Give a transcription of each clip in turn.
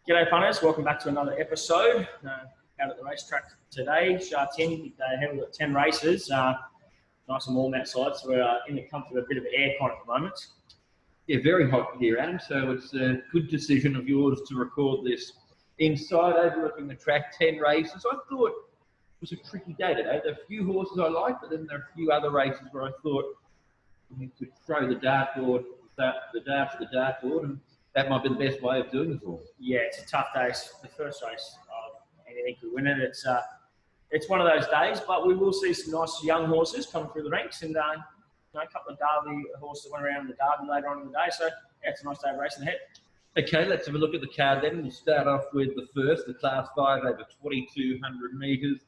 G'day punters, welcome back to another episode. Out at the racetrack today, Sha Tin, we've got 10 races. Nice and warm outside, so we're in the comfort of a bit of aircon at the moment. Yeah, very hot here, Adam, so it's a good decision of yours to record this inside, overlooking the track, 10 races. I thought it was a tricky day today. There are a few horses I like, but then there are a few other races where I thought you could throw the dartboard, the dart to the dartboard, and that might be the best way of doing it all. Yeah, it's a tough day. It's the first race of anything could win it. It's one of those days, but we will see some nice young horses coming through the ranks, and a couple of Derby horses that went around the Derby later on in the day. So yeah, it's a nice day of racing ahead. Okay, let's have a look at the card then. We'll start off with the first, the Class 5 over 2,200 metres.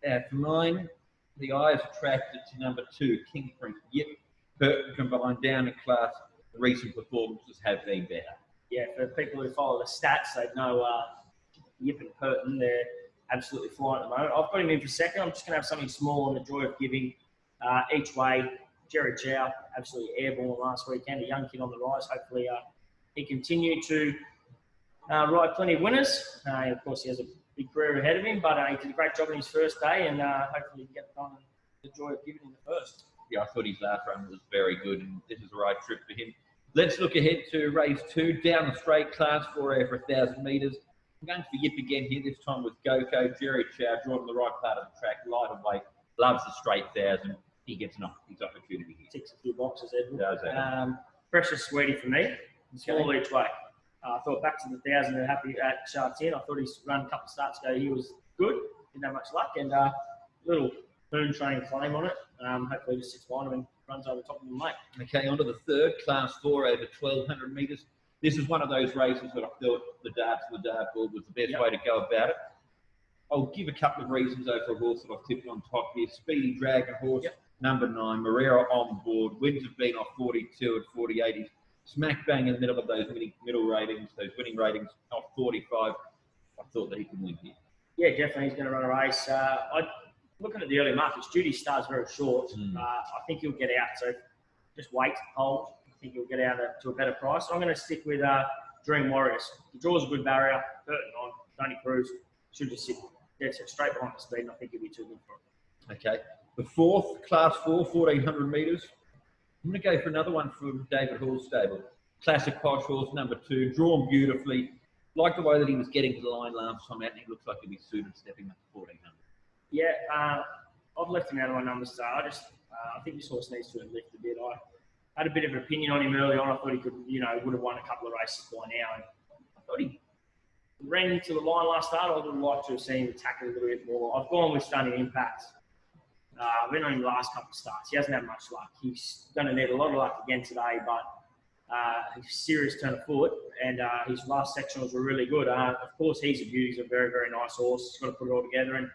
For mine, the eyes attracted to number 2, King Prince. Yep, Burton combined down in class. The recent performances have been better. Yeah, for people who follow the stats, they know Yip and Purton, they're absolutely flying at the moment. I've got him in for second. I'm just going to have something small on the joy of giving each way. Jerry Chow, absolutely airborne last weekend, a young kid on the rise. Hopefully he continued to ride plenty of winners. Of course, he has a big career ahead of him, but he did a great job on his first day, and hopefully he can get on the joy of giving him the first. Yeah, I thought his last run was very good, and this is the right trip for him. Let's look ahead to race 2, down the straight, Class 4 over 1,000 metres. I'm going for Yip again here, this time with Go-Go. Jerry Chow, drawn the right part of the track, lighter weight, loves the straight 1,000. He gets his opportunity here. Ticks a few boxes, Edward. Does that? Precious Sweetie for me. Small each way. I thought back to the 1,000 and happy at Sha Tin. I thought his run a couple of starts ago, he was good. Didn't have much luck, and little moon training claim on it. Hopefully just sits behind him and runs over the top of the late. Okay, on to the third, Class 4 over 1,200 metres. This is one of those races that I thought the dart to the dartboard was the best way to go about it. I'll give a couple of reasons over a horse that I've tipped on top here. Speedy Dragon horse, number 9, Marrero on board. Wins have been off 42 and 48. He's smack bang in the middle of those middle ratings, those winning ratings off 45. I thought that he could win here. Yeah, definitely. He's going to run a race. Looking at the early markets, Judy's star's very short. I think he'll get out. So just wait, hold. I think he'll get out to a better price. I'm going to stick with Dream Warriors. He draws a good barrier. Burton on. Tony Cruz should just sit straight behind the speed, and I think he'll be too good for him. Okay. The fourth, Class 4, 1,400 metres. I'm going to go for another one from David Hall's stable. Classic posh horse, number 2, drawn beautifully. Like the way that he was getting to the line last time out, and he looks like he'll be suited stepping up to 1,400. Yeah, I've left him out of my numbers, so I think this horse needs to lift a bit. I had a bit of an opinion on him early on. I thought he could, would have won a couple of races by now. And I thought he ran into the line last start. I would have liked to have seen him attack it a little bit more. I've gone with Stunning Impact. I've been on him the last couple of starts. He hasn't had much luck. He's going to need a lot of luck again today, but he's serious turn of foot, and his last sectionals were really good. Of course, he's a beauty. He's a very, very nice horse. He's got to put it all together. And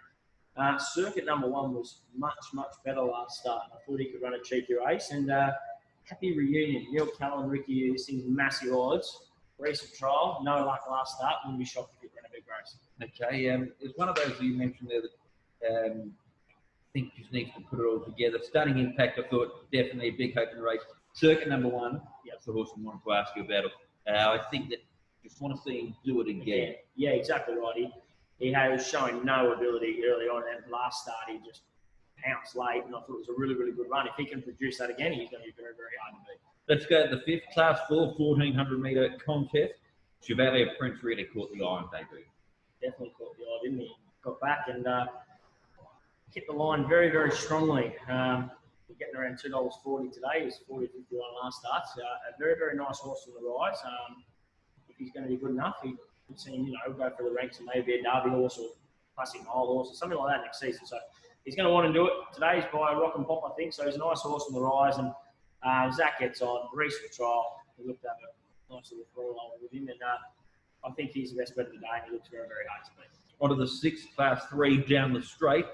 circuit number 1 was much, much better last start. I thought he could run a cheeky race, and happy reunion. Neil Callan, Ricky, this thing's massive odds. Recent trial, no luck last start. Wouldn't be shocked if he ran a big race. Okay, it's one of those that you mentioned there that I think just needs to put it all together. Stunning Impact, I thought definitely a big hope in the race. Circuit number 1, that's the horse I wanted to ask you about. I think that just want to see him do it again. Yeah, exactly right. He was showing no ability early on, and that last start he just pounced late, and I thought it was a really, really good run. If he can produce that again, he's going to be very, very hard to beat. Let's go to the 5th, Class 4, 1,400 metre contest. Chevalier Prince really caught the eye on debut. Definitely caught the eye, didn't he? Got back and hit the line very, very strongly. We're getting around $2.40 today. He was $40.51 last start. So a very, very nice horse on the rise. If he's going to be good enough, he could see him, go for the ranks and maybe a Derby horse or classic mile horse or something like that next season. So he's going to want to do it. Today's by Rock and Pop, I think. So he's a nice horse on the rise. And Zach gets on. Recent trial. He looked at a nice little throw along with him. And I think he's the best bet of the day. And he looks very, very hard to beat. On to the 6th, Class 3, down the straight.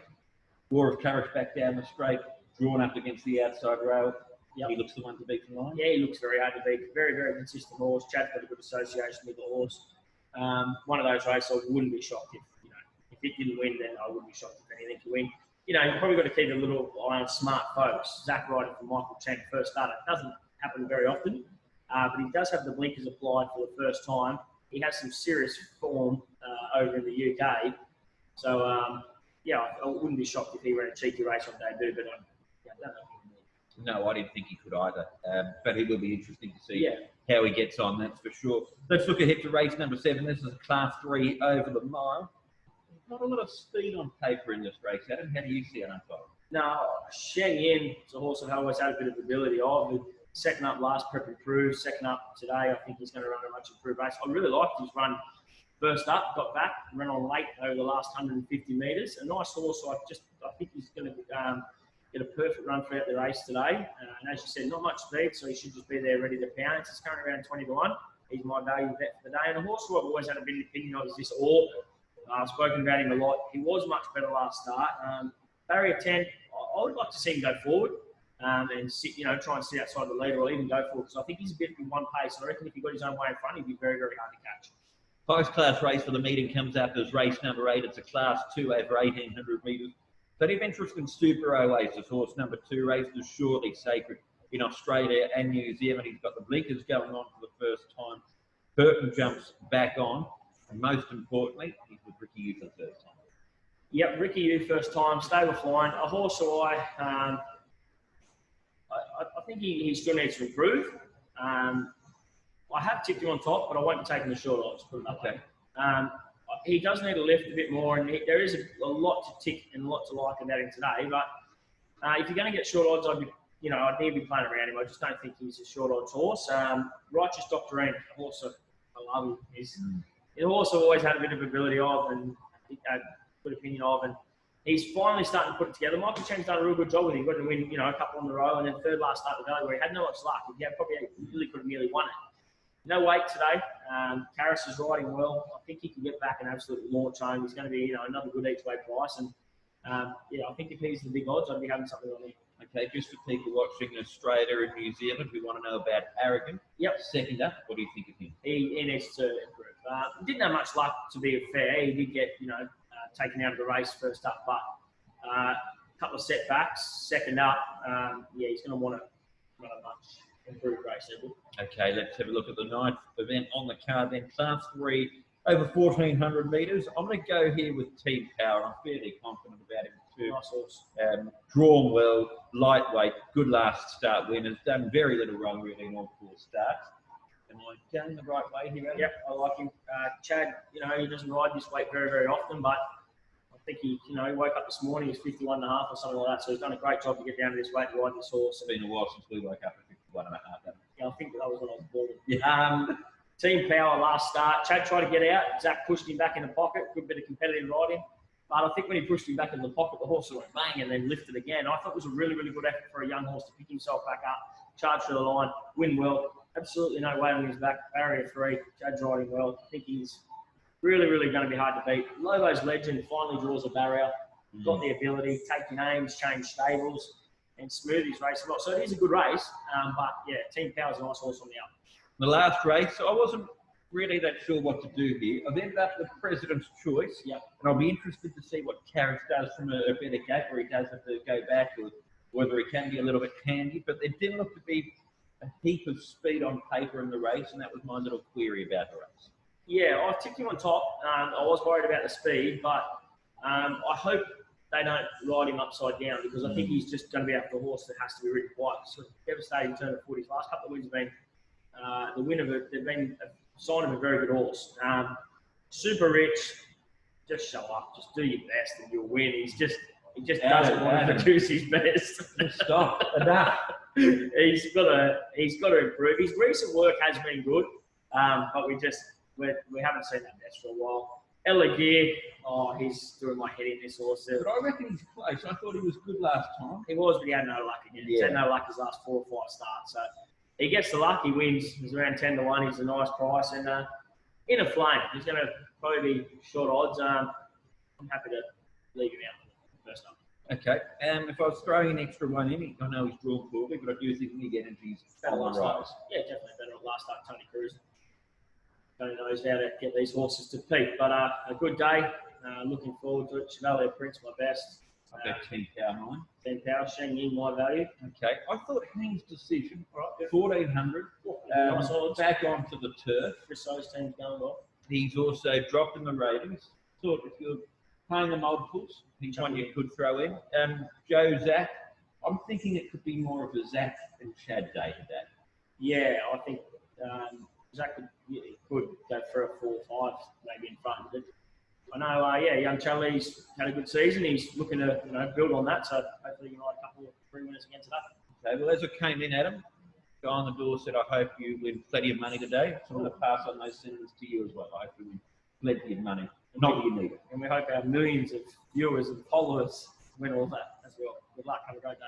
War of Courage back down the straight. Drawn up against the outside rail. Yep. He looks the one to beat the line. Yeah, he looks very hard to beat. Very, very consistent horse. Chad's got a good association with the horse. One of those races I wouldn't be shocked if it didn't win, then I wouldn't be shocked if anything to win. You've probably got to keep a little eye on smart folks. Zach riding for Michael Chang first starter. It doesn't happen very often, but he does have the blinkers applied for the first time. he has some serious form over in the UK. So, yeah, I wouldn't be shocked if he ran a cheeky race on debut, but I don't know. No, I didn't think he could either. But it will be interesting to see how he gets on, that's for sure. Let's look ahead to race number 7. This is a Class 3 over the mile. Not a lot of speed on paper in this race, Adam. How do you see it unfold? No, Xiang Yin is a horse I've always had a bit of ability of. Second up last prep improved. Second up today, I think he's going to run a much improved race. I really liked his run. First up, got back, ran on late over the last 150 metres. A nice horse. I think he's going to get a perfect run throughout the race today. And as you said, not much speed, so he should just be there ready to pounce. It's currently around 20 to 1. He's my value bet for the day. And a horse who I've always had a bit of opinion of is this Orb. I've spoken about him a lot. He was much better last start. Barrier 10, I would like to see him go forward and sit, try and sit outside the leader or even go forward, because I think he's a bit in one pace. I reckon if he got his own way in front, he'd be very, very hard to catch. Post-class race for the meeting comes up as race number 8. It's a Class 2 over 1,800 metres. But if interest in Super Oasis, horse number 2, raced as Surely Sacred in Australia and New Zealand. He's got the blinkers going on for the first time. Burton jumps back on. And most importantly, he's with Ricky Yu for the first time. Yep, Ricky Yu first time, stable flying. A horse who I think he still needs to improve. I have tipped him on top, but I won't be taking the short odds. Put it that way. He does need to lift a bit more, and there is a lot to tick and a lot to like about him today. But if you're going to get short odds, I'd need to be playing around him. I just don't think he's a short odds horse. Righteous Doctorine, a horse I love him. He's a horse I've always had a bit of ability of and good opinion of, and he's finally starting to put it together. Michael Cheng's done a real good job with him. He got to win, a couple on the row, and then third last start with Valley where he had no much luck. He probably really could have nearly won it. No weight today. Karras is riding well. I think he can get back and absolutely launch home. He's going to be, another good each way price. And I think if he's the big odds, I'd be having something on him. Okay, just for people watching in Australia and New Zealand who want to know about Aragon. Yep. Second up, what do you think of him? He needs to improve. Didn't have much luck, to be fair. He did get, taken out of the race first up, but a couple of setbacks. Second up, he's going to want to run a much improved race. Okay, let's have a look at the 9th event on the card then. Class 3 over 1,400 metres. I'm going to go here with Team Power. I'm fairly confident about him too. Nice horse. Drawn well, lightweight, good last start winners. Done very little wrong really in all 4 starts. Am I going the right way here, Adam? Yep, I like him. Chad, he doesn't ride this weight very, very often, but I think he woke up this morning, he's 51.5 or something like that, so he's done a great job to get down to this weight to ride this horse. It's been a while since we woke up at 51.5. Yeah, I think that was when I was born. Team Power last start. Chad tried to get out. Zach pushed him back in the pocket. Good bit of competitive riding. But I think when he pushed him back in the pocket, the horse went bang and then lifted again. I thought it was a really, really good effort for a young horse to pick himself back up, charge through the line, win well. Absolutely no weight on his back. Barrier 3. Chad's riding well. I think he's really, really going to be hard to beat. Lobo's Legend finally draws a barrier. Got the ability, take names, change stables, and smooth his race a lot. So it is a good race, but Team Power's a nice horse on the up. The last race, I wasn't really that sure what to do here. I've ended up with President's Choice, and I'll be interested to see what Karras does from a better gate, where he does have to go back, or whether he can be a little bit handy. But there didn't look to be a heap of speed on paper in the race, and that was my little query about the race. Yeah, I tipped him on top. I was worried about the speed, but I hope they don't ride him upside down, because I think he's just going to be after a horse that has to be ridden quiet. So devastating turn of 40. His last couple of wins have been the win of it. They've been a sign of a very good horse. Super rich. Just show up. Just do your best and you'll win. He just doesn't want to produce his best. Stop. Enough. He's got to improve. His recent work has been good, but we haven't seen that best for a while. Ella Gear, he's doing my head in this horse. But I reckon he's close. I thought he was good last time. He was, but he had no luck again. He's had no luck his last 4 or 5 starts. So he gets the luck, he wins. He's around 10 to 1. He's a nice price. And in a flame, he's going to probably be short odds. I'm happy to leave him out first up. Okay. If I was throwing an extra one in, I know he's drawn poorly, but I do think Big Energy's on the rise. Yeah, definitely better at last start, Tony Cruz. Tony knows how to get these horses to peak. But a good day. Looking forward to it. Chevalier Prince, my best. I'll go 10 power 9. 10 power, Xiang Yin, my value. Okay, I thought Hang's Decision, Right, yep. 1400, Nice odds. back onto the turf. Chris those teams going well. He's also dropped in the ratings. Thought if you're playing the multiples, he's one you could throw in. Joe Zach, I'm thinking it could be more of a Zach and Chad day today. Yeah, I think Zach could go for a 4 or 5 maybe in front. But I know, young Charlie's had a good season. He's looking to build on that. So hopefully you might have a couple of free winners against that. Okay, well as I came in, Adam, guy on the door said, I hope you win plenty of money today. So I'm going to pass on those sentiments to you as well. I hope you win plenty of money. Not that you need it. And we hope our millions of viewers and followers win all that as well. Good luck. Have a great day.